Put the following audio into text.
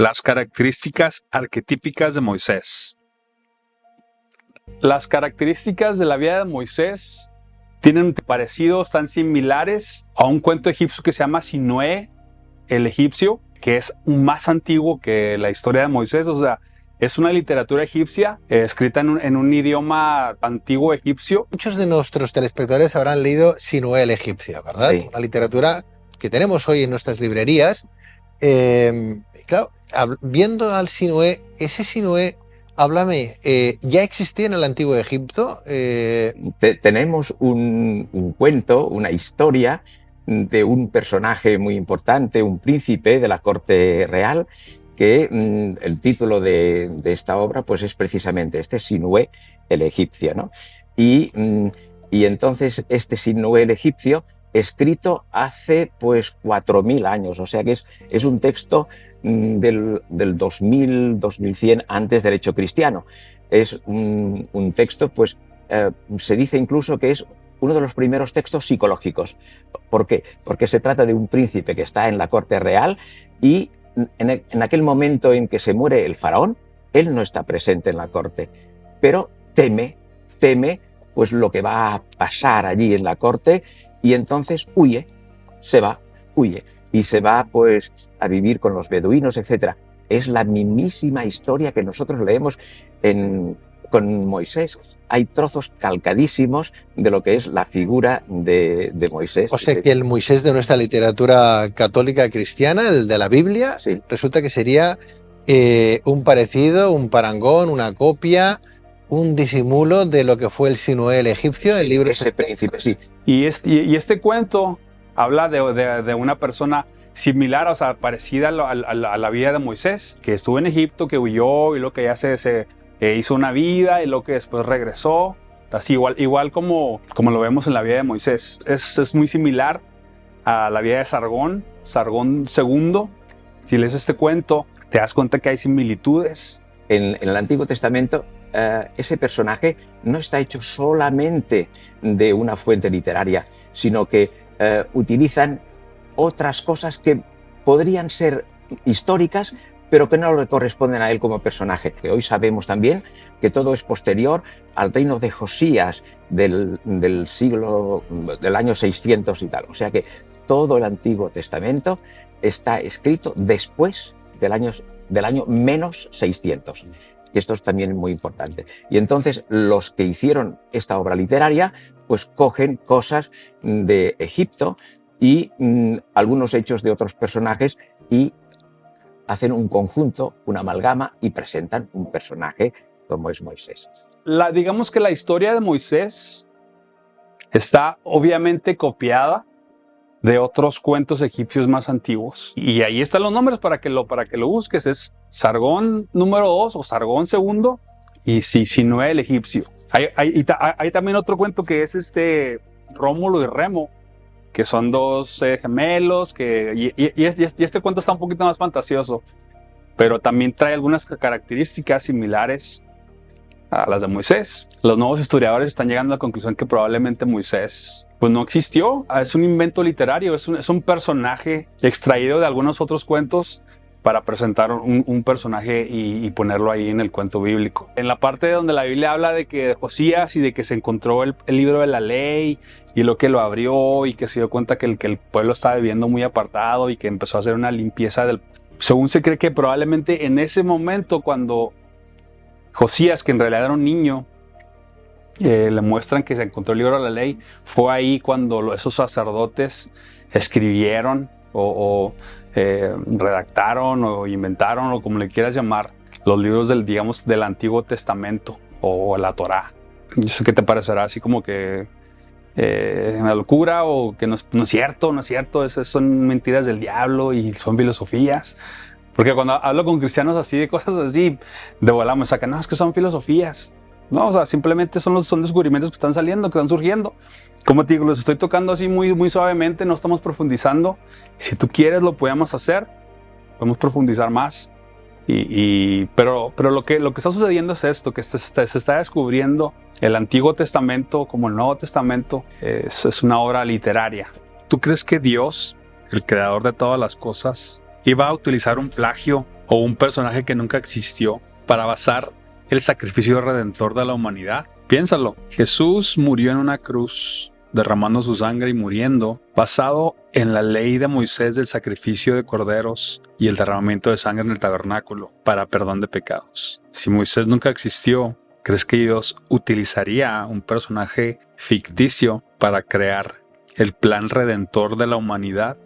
Las características arquetípicas de Moisés. Las características de la vida de Moisés tienen parecidos, tan similares a un cuento egipcio que se llama Sinué, el egipcio, que es más antiguo que la historia de Moisés. O sea, es una literatura egipcia escrita en un idioma antiguo egipcio. Muchos de nuestros telespectadores habrán leído Sinué el egipcio, ¿verdad? Sí. Una literatura que tenemos hoy en nuestras librerías. Claro, viendo al Sinué, ese Sinué, háblame, ¿ya existía en el antiguo Egipto? Tenemos un cuento, una historia de un personaje muy importante, un príncipe de la corte real, que el título de esta obra pues es precisamente este, Sinué el egipcio, ¿no? Y entonces este Sinué el egipcio, escrito hace pues 4000 años, o sea que es un texto del 2000, 2100 antes del hecho cristiano. Es un texto, pues se dice incluso que es uno de los primeros textos psicológicos. ¿Por qué? Porque se trata de un príncipe que está en la corte real y en aquel momento en que se muere el faraón, él no está presente en la corte, pero teme pues lo que va a pasar allí en la corte, y entonces huye y se va pues a vivir con los beduinos, etc. Es la mismísima historia que nosotros leemos con Moisés. Hay trozos calcadísimos de lo que es la figura de Moisés. O sea que el Moisés de nuestra literatura católica cristiana, el de la Biblia, sí, resulta que sería un parecido, un parangón, una copia, un disimulo de lo que fue el Sinué el egipcio, el libro ese príncipe, sí. Y este cuento habla de una persona similar, o sea, parecida a la vida de Moisés, que estuvo en Egipto, que huyó y lo que ya se hizo una vida y lo que después regresó. Así, igual como lo vemos en la vida de Moisés. Es muy similar a la vida de Sargón II. Si lees este cuento, te das cuenta que hay similitudes. En el Antiguo Testamento, ese personaje no está hecho solamente de una fuente literaria, sino que utilizan otras cosas que podrían ser históricas, pero que no le corresponden a él como personaje. Que hoy sabemos también que todo es posterior al reino de Josías del año 600 y tal. O sea que todo el Antiguo Testamento está escrito después del año menos 600. Y esto es también muy importante. Y entonces los que hicieron esta obra literaria pues cogen cosas de Egipto y algunos hechos de otros personajes y hacen un conjunto, una amalgama, y presentan un personaje como es Moisés. Digamos que la historia de Moisés está obviamente copiada de otros cuentos egipcios más antiguos. Y ahí están los nombres para que lo busques. Es Sargón número 2 o Sargón II y Sinué el egipcio. Hay también otro cuento que es Rómulo y Remo, que son dos gemelos, y este cuento está un poquito más fantasioso, pero también trae algunas características similares a las de Moisés. Los nuevos historiadores están llegando a la conclusión que probablemente Moisés pues no existió, es un invento literario, es un personaje extraído de algunos otros cuentos para presentar un personaje y ponerlo ahí en el cuento bíblico. En la parte donde la Biblia habla de que Josías y de que se encontró el libro de la ley y lo que lo abrió y que se dio cuenta que el pueblo estaba viviendo muy apartado y que empezó a hacer una limpieza según se cree que probablemente en ese momento cuando Josías, que en realidad era un niño, le muestran que se encontró el libro de la ley, fue ahí cuando esos sacerdotes escribieron o redactaron o inventaron, o como le quieras llamar, los libros del Antiguo Testamento o la Torá. Yo sé que te parecerá así como que una locura o que no es cierto, esas son mentiras del diablo y son filosofías. Porque cuando hablo con cristianos así de cosas así, de volada me sacan, no, es que son filosofías. No, o sea, simplemente son descubrimientos que están saliendo, que están surgiendo. Como te digo, los estoy tocando así muy, muy suavemente, no estamos profundizando. Si tú quieres, lo podemos hacer, podemos profundizar más. Pero lo que está sucediendo es esto, que se está descubriendo el Antiguo Testamento como el Nuevo Testamento. Es una obra literaria. ¿Tú crees que Dios, el creador de todas las cosas, iba a utilizar un plagio o un personaje que nunca existió para basar el sacrificio redentor de la humanidad? Piénsalo. Jesús murió en una cruz, derramando su sangre y muriendo, basado en la ley de Moisés del sacrificio de corderos y el derramamiento de sangre en el tabernáculo para perdón de pecados. Si Moisés nunca existió, ¿crees que Dios utilizaría un personaje ficticio para crear el plan redentor de la humanidad?